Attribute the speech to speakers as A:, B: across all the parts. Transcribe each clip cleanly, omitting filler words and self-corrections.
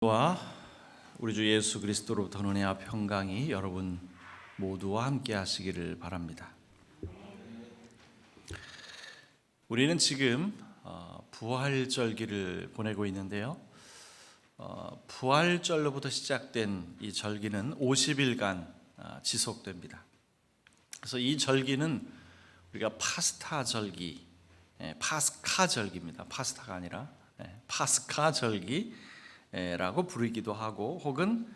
A: 와 우리 주 예수 그리스도로부터 은혜와 평강이 여러분 모두와 함께 하시기를 바랍니다. 우리는 지금 부활절기를 보내고 있는데요. 부활절로부터 시작된 이 절기는 50일간 지속됩니다. 그래서 이 절기는 우리가 파스타 절기, 파스카 절기입니다. 파스타가 아니라 파스카 절기라고 부르기도 하고, 혹은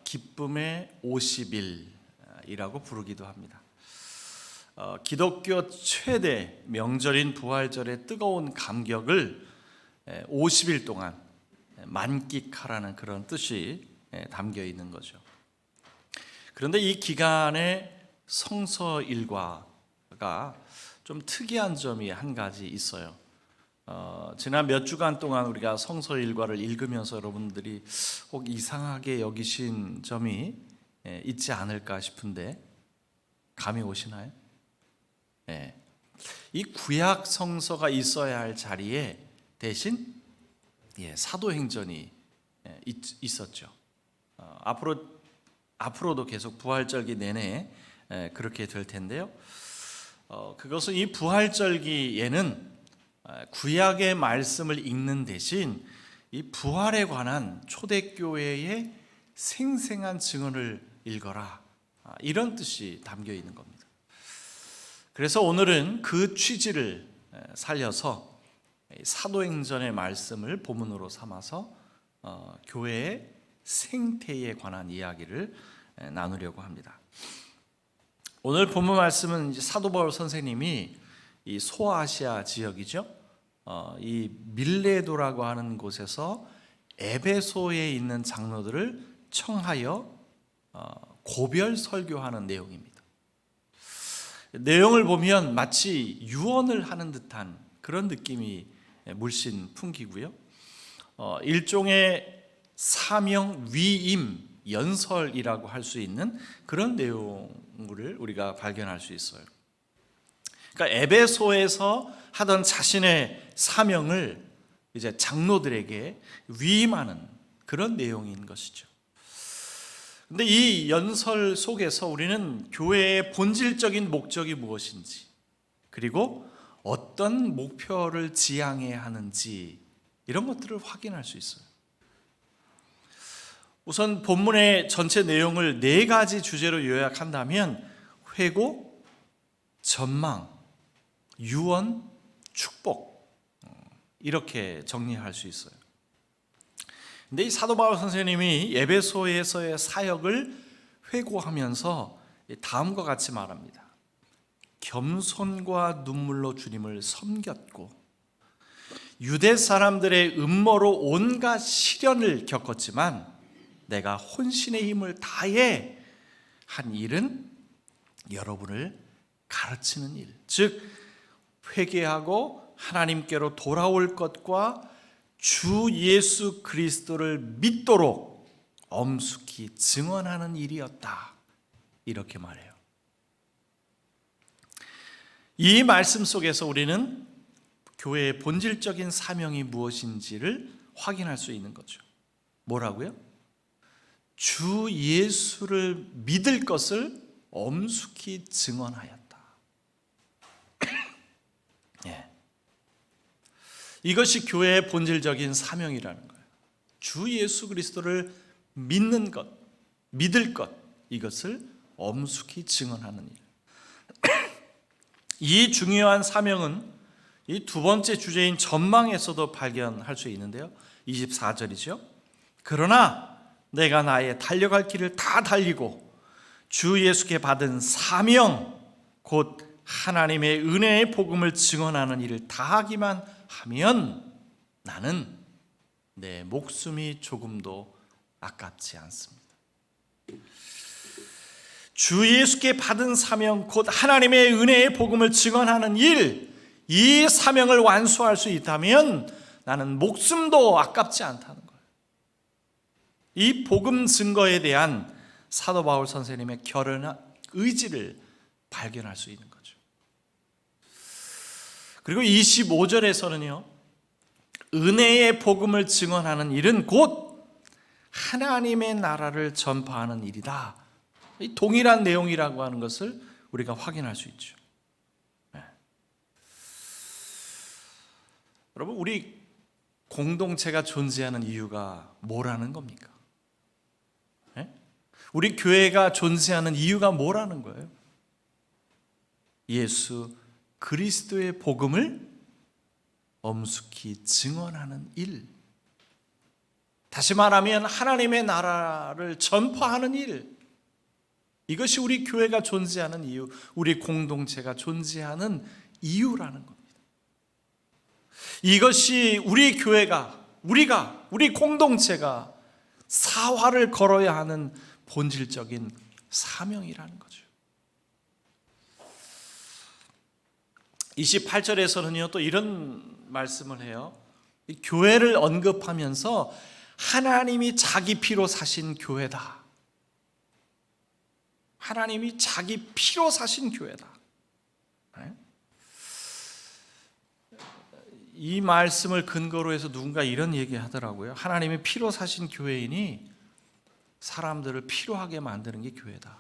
A: 기쁨의 50일이라고 부르기도 합니다. 기독교 최대 명절인 부활절의 뜨거운 감격을 50일 동안 만끽하라는 그런 뜻이 담겨 있는 거죠. 그런데 이 기간에 성서 일과가 좀 특이한 점이 한 가지 있어요. 지난 몇 주간 동안 우리가 성서 일과를 읽으면서 여러분들이 혹 이상하게 여기신 점이 있지 않을까 싶은데 감이 오시나요? 이 구약 성서가 있어야 할 자리에 대신 사도행전이 있었죠. 앞으로도 계속 부활절기 내내 그렇게 될 텐데요. 그것은 이 부활절기에는 구약의 말씀을 읽는 대신 이 부활에 관한 초대교회의 생생한 증언을 읽어라, 이런 뜻이 담겨 있는 겁니다. 그래서 오늘은 그 취지를 살려서 사도행전의 말씀을 본문으로 삼아서 교회의 생태에 관한 이야기를 나누려고 합니다. 오늘 본문 말씀은 사도 바울 선생님이 이 소아시아 지역이죠. 이 밀레도라고 하는 곳에서 에베소에 있는 장로들을 청하여 고별 설교하는 내용입니다. 내용을 보면 마치 유언을 하는 듯한 그런 느낌이 물씬 풍기고요. 일종의 사명 위임 연설이라고 할 수 있는 그런 내용을 우리가 발견할 수 있어요. 그러니까 에베소에서 하던 자신의 사명을 이제 장로들에게 위임하는 그런 내용인 것이죠. 근데 이 연설 속에서 우리는 교회의 본질적인 목적이 무엇인지, 그리고 어떤 목표를 지향해야 하는지, 이런 것들을 확인할 수 있어요. 우선 본문의 전체 내용을 4가지 주제로 요약한다면 회고, 전망, 유언, 축복, 이렇게 정리할 수 있어요. 근데 이 사도 바울 선생님이 에베소에서의 사역을 회고하면서 다음과 같이 말합니다. 겸손과 눈물로 주님을 섬겼고 유대 사람들의 음모로 온갖 시련을 겪었지만 내가 혼신의 힘을 다해 한 일은 여러분을 가르치는 일, 즉 회개하고 하나님께로 돌아올 것과 주 예수 그리스도를 믿도록 엄숙히 증언하는 일이었다, 이렇게 말해요. 이 말씀 속에서 우리는 교회의 본질적인 사명이 무엇인지를 확인할 수 있는 거죠. 뭐라고요? 주 예수를 믿을 것을 엄숙히 증언하였다. 이것이 교회의 본질적인 사명이라는 거예요. 주 예수 그리스도를 믿는 것, 믿을 것, 이것을 엄숙히 증언하는 일. 이 중요한 사명은 이 두 번째 주제인 전망에서도 발견할 수 있는데요. 24절이죠. 그러나 내가 나의 달려갈 길을 다 달리고 주 예수께 받은 사명, 곧 하나님의 은혜의 복음을 증언하는 일을 다하기만 하면 나는 내 목숨이 조금도 아깝지 않습니다. 주 예수께 받은 사명, 곧 하나님의 은혜의 복음을 증언하는 일, 이 사명을 완수할 수 있다면 나는 목숨도 아깝지 않다는 거예요. 이 복음 증거에 대한 사도 바울 선생님의 결연한 의지를 발견할 수 있는 거죠. 그리고 25절에서는요, 은혜의 복음을 증언하는 일은 곧 하나님의 나라를 전파하는 일이다. 이 동일한 내용이라고 하는 것을 우리가 확인할 수 있죠. 네. 여러분, 우리 공동체가 존재하는 이유가 뭐라는 겁니까? 네? 우리 교회가 존재하는 이유가 뭐라는 거예요? 예수 그리스도의 복음을 엄숙히 증언하는 일. 다시 말하면 하나님의 나라를 전파하는 일. 이것이 우리 교회가 존재하는 이유, 우리 공동체가 존재하는 이유라는 겁니다. 이것이 우리 교회가, 우리 공동체가 사활을 걸어야 하는 본질적인 사명이라는 거죠. 28절에서는요, 또 이런 말씀을 해요. 교회를 언급하면서 하나님이 자기 피로 사신 교회다. 하나님이 자기 피로 사신 교회다. 이 말씀을 근거로 해서 누군가 이런 얘기 하더라고요. 하나님이 피로 사신 교회이니 사람들을 피로하게 만드는 게 교회다.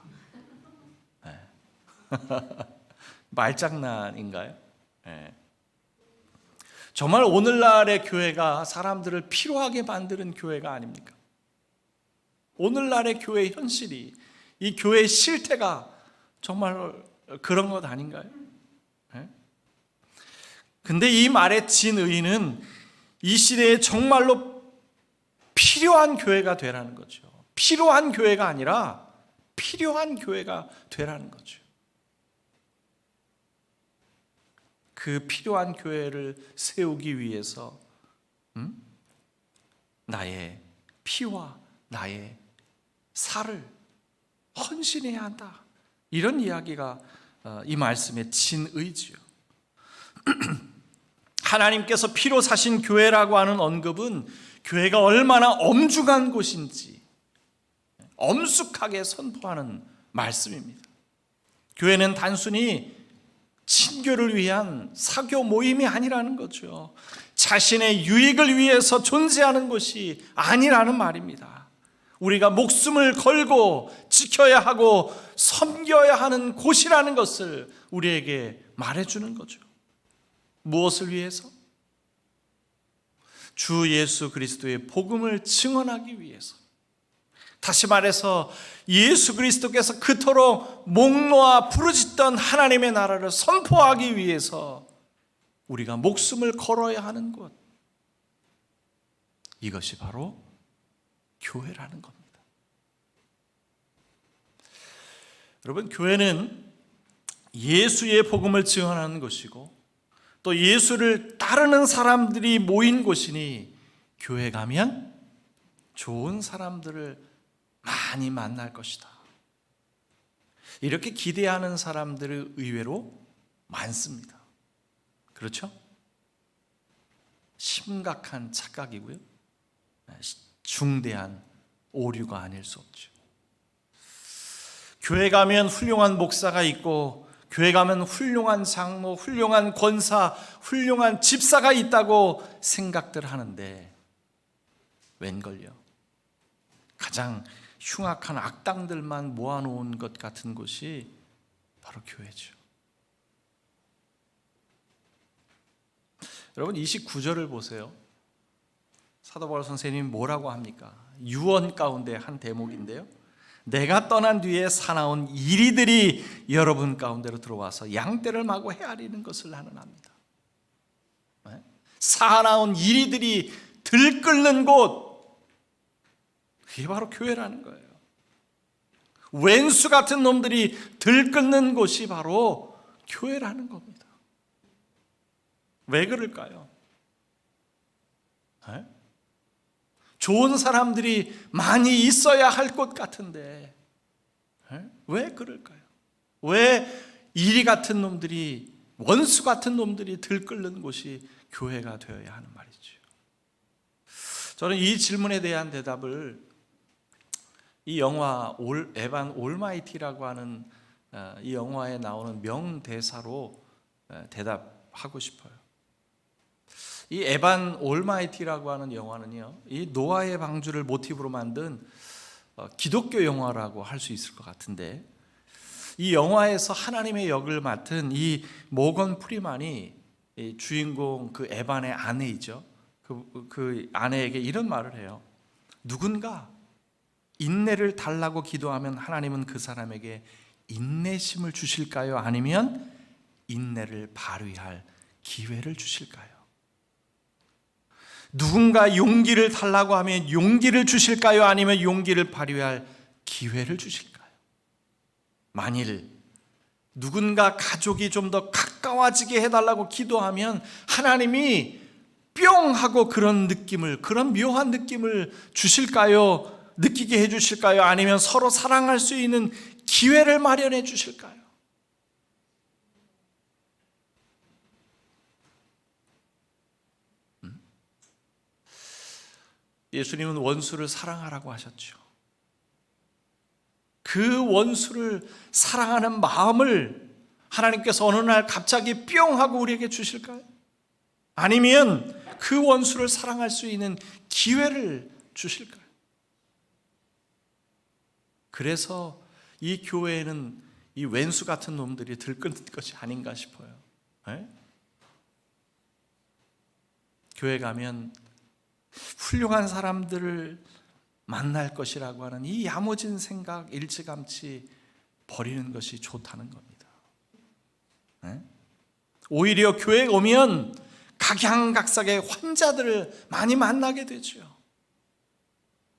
A: 네. 말장난인가요? 네. 정말 오늘날의 교회가 사람들을 피로하게 만드는 교회가 아닙니까? 오늘날의 교회 현실이, 이 교회의 실태가 정말 그런 것 아닌가요? 근데 이 말의 진의는 이 시대에 정말로 필요한 교회가 되라는 거죠. 필요한 교회가 아니라 필요한 교회가 되라는 거죠. 그 필요한 교회를 세우기 위해서 나의 피와 나의 살을 헌신해야 한다. 이런 이야기가 이 말씀의 진의지요. 하나님께서 피로 사신 교회라고 하는 언급은 교회가 얼마나 엄중한 곳인지 엄숙하게 선포하는 말씀입니다. 교회는 단순히 친교를 위한 사교 모임이 아니라는 거죠. 자신의 유익을 위해서 존재하는 것이 아니라는 말입니다. 우리가 목숨을 걸고 지켜야 하고 섬겨야 하는 곳이라는 것을 우리에게 말해주는 거죠. 무엇을 위해서? 주 예수 그리스도의 복음을 증언하기 위해서. 다시 말해서 예수 그리스도께서 그토록 목 놓아 부르짖던 하나님의 나라를 선포하기 위해서 우리가 목숨을 걸어야 하는 것, 이것이 바로 교회라는 겁니다. 여러분, 교회는 예수의 복음을 증언하는 것이고 또 예수를 따르는 사람들이 모인 곳이니 교회 가면 좋은 사람들을 많이 만날 것이다. 이렇게 기대하는 사람들이 의외로 많습니다. 그렇죠? 심각한 착각이고요. 중대한 오류가 아닐 수 없죠. 교회 가면 훌륭한 목사가 있고 교회 가면 훌륭한 장로, 훌륭한 권사, 훌륭한 집사가 있다고 생각들 하는데 웬걸요? 가장 흉악한 악당들만 모아놓은 것 같은 곳이 바로 교회죠. 여러분, 29절을 보세요. 사도 바울 선생님이 뭐라고 합니까? 유언 가운데 한 대목인데요. 내가 떠난 뒤에 사나운 이리들이 여러분 가운데로 들어와서 양떼를 마고 헤아리는 것을 나는 압니다. 사나운 이리들이 들끓는 곳, 그게 바로 교회라는 거예요. 왼수 같은 놈들이 들끓는 곳이 바로 교회라는 겁니다. 왜 그럴까요? 좋은 사람들이 많이 있어야 할 곳 같은데 왜 그럴까요? 왜 이리 같은 놈들이, 원수 같은 놈들이 들끓는 곳이 교회가 되어야 하는 말이죠. 저는 이 질문에 대한 대답을 이 영화 에반 올마이티라고 하는 이 영화에 나오는 명대사로 대답하고 싶어요. 이 에반 올마이티라고 하는 영화는요, 이 노아의 방주를 모티브로 만든 기독교 영화라고 할 수 있을 것 같은데, 이 영화에서 하나님의 역을 맡은 이 모건 프리만이 이 주인공 그 에반의 아내이죠. 그 아내에게 이런 말을 해요. 누군가 인내를 달라고 기도하면 하나님은 그 사람에게 인내심을 주실까요? 아니면 인내를 발휘할 기회를 주실까요? 누군가 용기를 달라고 하면 용기를 주실까요? 아니면 용기를 발휘할 기회를 주실까요? 만일 누군가 가족이 좀 더 가까워지게 해달라고 기도하면 하나님이 뿅 하고 그런 느낌을, 그런 묘한 느낌을 주실까요? 느끼게 해주실까요? 아니면 서로 사랑할 수 있는 기회를 마련해 주실까요? 예수님은 원수를 사랑하라고 하셨죠. 그 원수를 사랑하는 마음을 하나님께서 어느 날 갑자기 뿅 하고 우리에게 주실까요? 아니면 그 원수를 사랑할 수 있는 기회를 주실까요? 그래서 이 교회에는 이 왼수 같은 놈들이 들끓는 것이 아닌가 싶어요. 네? 교회 가면 훌륭한 사람들을 만날 것이라고 하는 이 야무진 생각 일찌감치 버리는 것이 좋다는 겁니다. 네? 오히려 교회에 오면 각양각색의 환자들을 많이 만나게 되죠.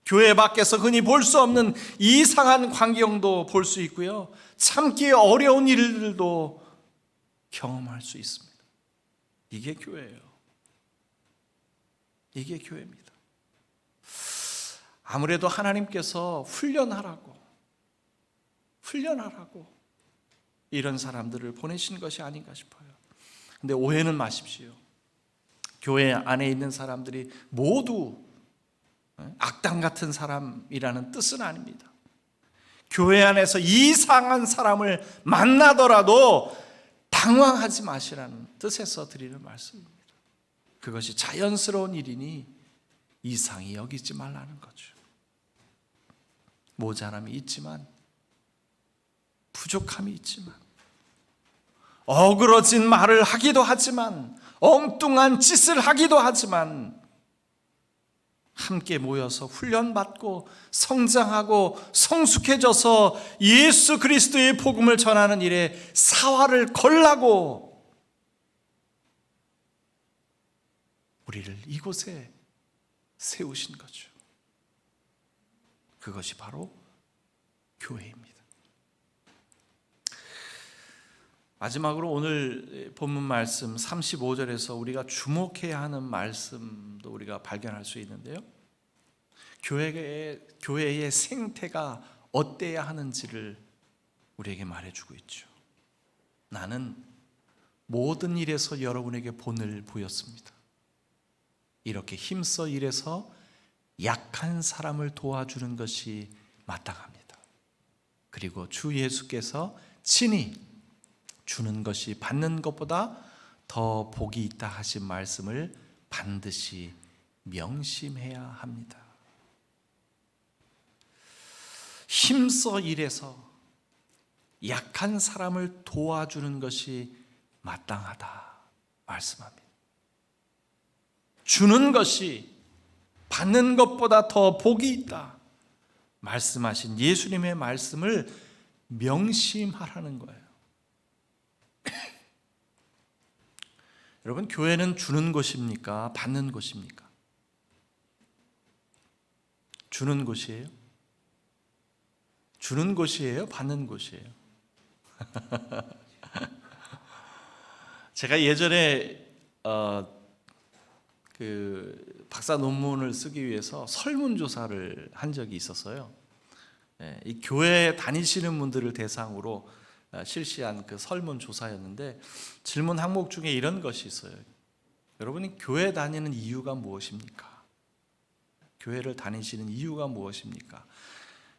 A: 교회 밖에서 흔히 볼 수 없는 이상한 광경도 볼 수 있고요, 참기 어려운 일들도 경험할 수 있습니다. 이게 교회예요. 이게 교회입니다. 아무래도 하나님께서 훈련하라고 이런 사람들을 보내신 것이 아닌가 싶어요. 근데 오해는 마십시오. 교회 안에 있는 사람들이 모두 악당 같은 사람이라는 뜻은 아닙니다. 교회 안에서 이상한 사람을 만나더라도 당황하지 마시라는 뜻에서 드리는 말씀입니다. 그것이 자연스러운 일이니 이상히 여기지 말라는 거죠. 모자람이 있지만, 부족함이 있지만, 어그러진 말을 하기도 하지만, 엉뚱한 짓을 하기도 하지만, 함께 모여서 훈련받고 성장하고 성숙해져서 예수 그리스도의 복음을 전하는 일에 사활을 걸라고 우리를 이곳에 세우신 거죠. 그것이 바로 교회입니다. 마지막으로 오늘 본문 말씀 35절에서 우리가 주목해야 하는 말씀도 우리가 발견할 수 있는데요, 교회의 생태가 어때야 하는지를 우리에게 말해주고 있죠. 나는 모든 일에서 여러분에게 본을 보였습니다. 이렇게 힘써 일해서 약한 사람을 도와주는 것이 마땅합니다. 그리고 주 예수께서 친히 주는 것이 받는 것보다 더 복이 있다 하신 말씀을 반드시 명심해야 합니다. 힘써 일해서 약한 사람을 도와주는 것이 마땅하다 말씀합니다. 주는 것이 받는 것보다 더 복이 있다 말씀하신 예수님의 말씀을 명심하라는 거예요. 여러분, 교회는 주는 곳입니까? 받는 곳입니까? 주는 곳이에요? 주는 곳이에요? 받는 곳이에요? 제가 예전에 그 박사 논문을 쓰기 위해서 설문조사를 한 적이 있었어요. 이 교회 다니시는 분들을 대상으로 실시한 그 설문조사였는데, 질문 항목 중에 이런 것이 있어요. 여러분이 교회 다니는 이유가 무엇입니까? 교회를 다니시는 이유가 무엇입니까?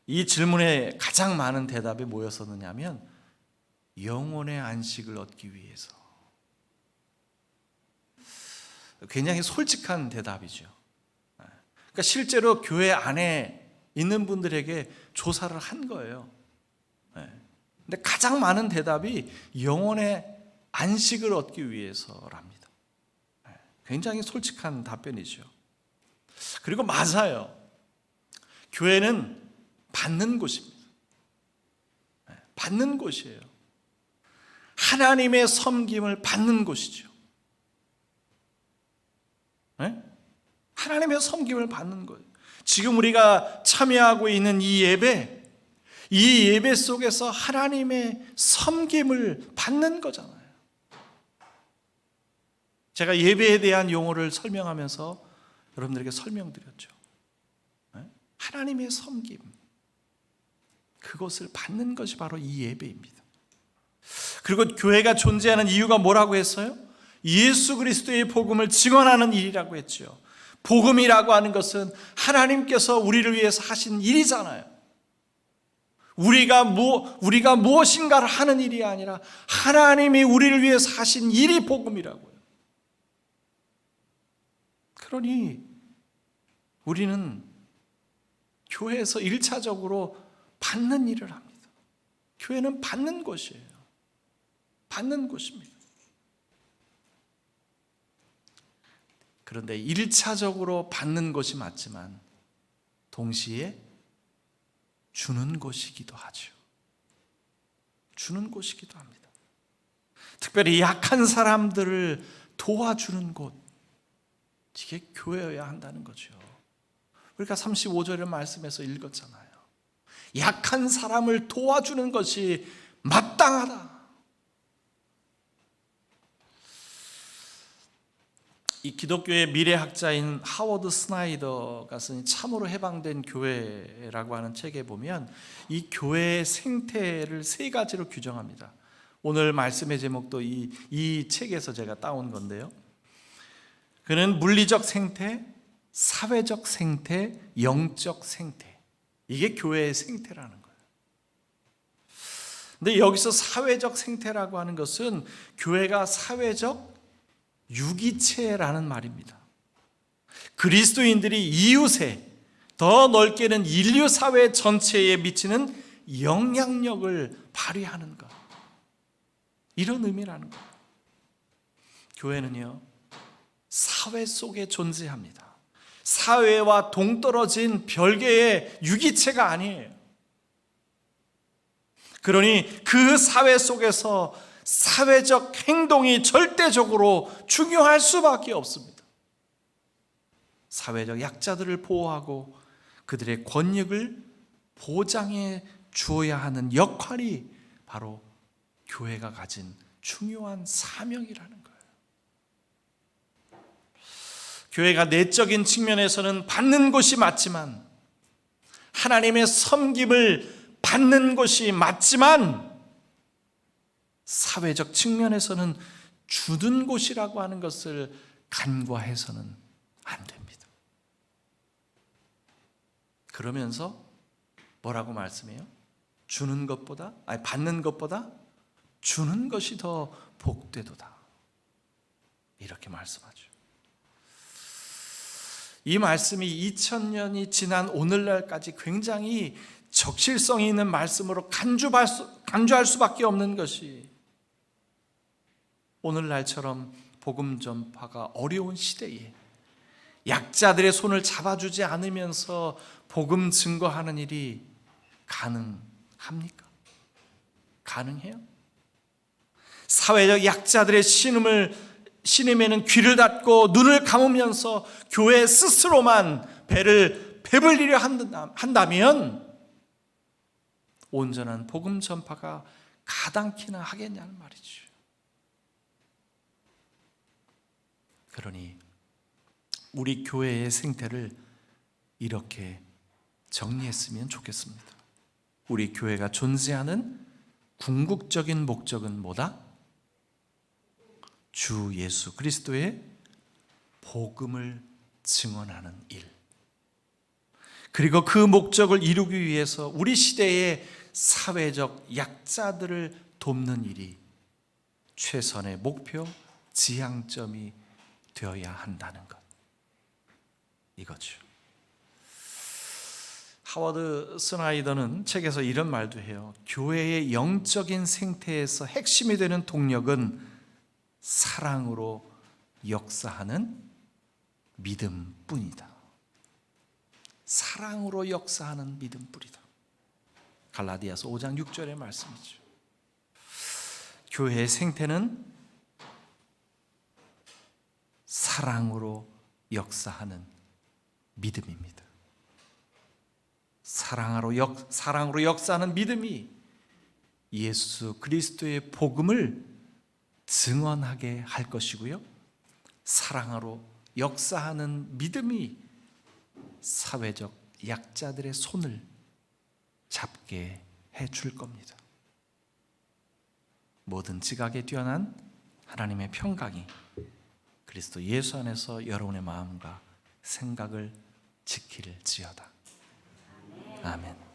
A: 이 질문에 가장 많은 대답이 뭐였었느냐 하면 영혼의 안식을 얻기 위해서. 굉장히 솔직한 대답이죠. 그러니까 실제로 교회 안에 있는 분들에게 조사를 한 거예요. 근데 가장 많은 대답이 영혼의 안식을 얻기 위해서랍니다. 굉장히 솔직한 답변이죠. 그리고 맞아요. 교회는 받는 곳입니다. 받는 곳이에요. 하나님의 섬김을 받는 곳이죠. 하나님의 섬김을 받는 거예요. 지금 우리가 참여하고 있는 이 예배 속에서 하나님의 섬김을 받는 거잖아요. 제가 예배에 대한 용어를 설명하면서 여러분들에게 설명드렸죠. 하나님의 섬김, 그것을 받는 것이 바로 이 예배입니다. 그리고 교회가 존재하는 이유가 뭐라고 했어요? 예수 그리스도의 복음을 증언하는 일이라고 했죠. 복음이라고 하는 것은 하나님께서 우리를 위해서 하신 일이잖아요. 우리가 무엇인가를 하는 일이 아니라 하나님이 우리를 위해서 하신 일이 복음이라고요. 그러니 우리는 교회에서 1차적으로 받는 일을 합니다. 교회는 받는 곳이에요. 받는 곳입니다. 그런데 1차적으로 받는 것이 맞지만 동시에 주는 곳이기도 하죠. 주는 곳이기도 합니다. 특별히 약한 사람들을 도와주는 곳, 이게 교회여야 한다는 거죠. 우리가 35절의 말씀에서 읽었잖아요. 약한 사람을 도와주는 것이 마땅하다. 이 기독교의 미래학자인 하워드 스나이더가 쓴 참으로 해방된 교회라고 하는 책에 보면 이 교회의 생태를 3가지로 규정합니다. 오늘 말씀의 제목도 이 책에서 제가 따온 건데요. 그는 물리적 생태, 사회적 생태, 영적 생태. 이게 교회의 생태라는 거예요. 근데 여기서 사회적 생태라고 하는 것은 교회가 사회적 유기체라는 말입니다. 그리스도인들이 이웃에, 더 넓게는 인류 사회 전체에 미치는 영향력을 발휘하는 것, 이런 의미라는 거예요. 교회는요, 사회 속에 존재합니다. 사회와 동떨어진 별개의 유기체가 아니에요. 그러니 그 사회 속에서 사회적 행동이 절대적으로 중요할 수밖에 없습니다. 사회적 약자들을 보호하고 그들의 권익을 보장해 주어야 하는 역할이 바로 교회가 가진 중요한 사명이라는 거예요. 교회가 내적인 측면에서는 받는 곳이 맞지만, 하나님의 섬김을 받는 곳이 맞지만, 사회적 측면에서는 주는 곳이라고 하는 것을 간과해서는 안 됩니다. 그러면서 뭐라고 말씀해요? 받는 것보다 주는 것이 더 복되도다, 이렇게 말씀하죠. 이 말씀이 2000년이 지난 오늘날까지 굉장히 적실성이 있는 말씀으로 간주할 수밖에 없는 것이, 오늘날처럼 복음 전파가 어려운 시대에 약자들의 손을 잡아주지 않으면서 복음 증거하는 일이 가능합니까? 가능해요? 사회적 약자들의 신음에는 귀를 닫고 눈을 감으면서 교회 스스로만 배를 배불리려 한다면 온전한 복음 전파가 가당키나 하겠냐는 말이죠. 그러니 우리 교회의 생태를 이렇게 정리했으면 좋겠습니다. 우리 교회가 존재하는 궁극적인 목적은 뭐다? 주 예수 그리스도의 복음을 증언하는 일, 그리고 그 목적을 이루기 위해서 우리 시대의 사회적 약자들을 돕는 일이 최선의 목표, 지향점이 되어야 한다는 것, 이거죠. 하워드 스나이더는 책에서 이런 말도 해요. 교회의 영적인 생태에서 핵심이 되는 동력은 사랑으로 역사하는 믿음뿐이다. 사랑으로 역사하는 믿음뿐이다. 갈라디아서 5장 6절의 말씀이죠. 교회의 생태는 사랑으로 역사하는 믿음입니다. 사랑으로 역사하는 믿음이 예수 그리스도의 복음을 증언하게 할 것이고요, 사랑으로 역사하는 믿음이 사회적 약자들의 손을 잡게 해줄 겁니다. 모든 지각에 뛰어난 하나님의 평강이 그리스도 예수 안에서 여러분의 마음과 생각을 지킬지어다. 아멘.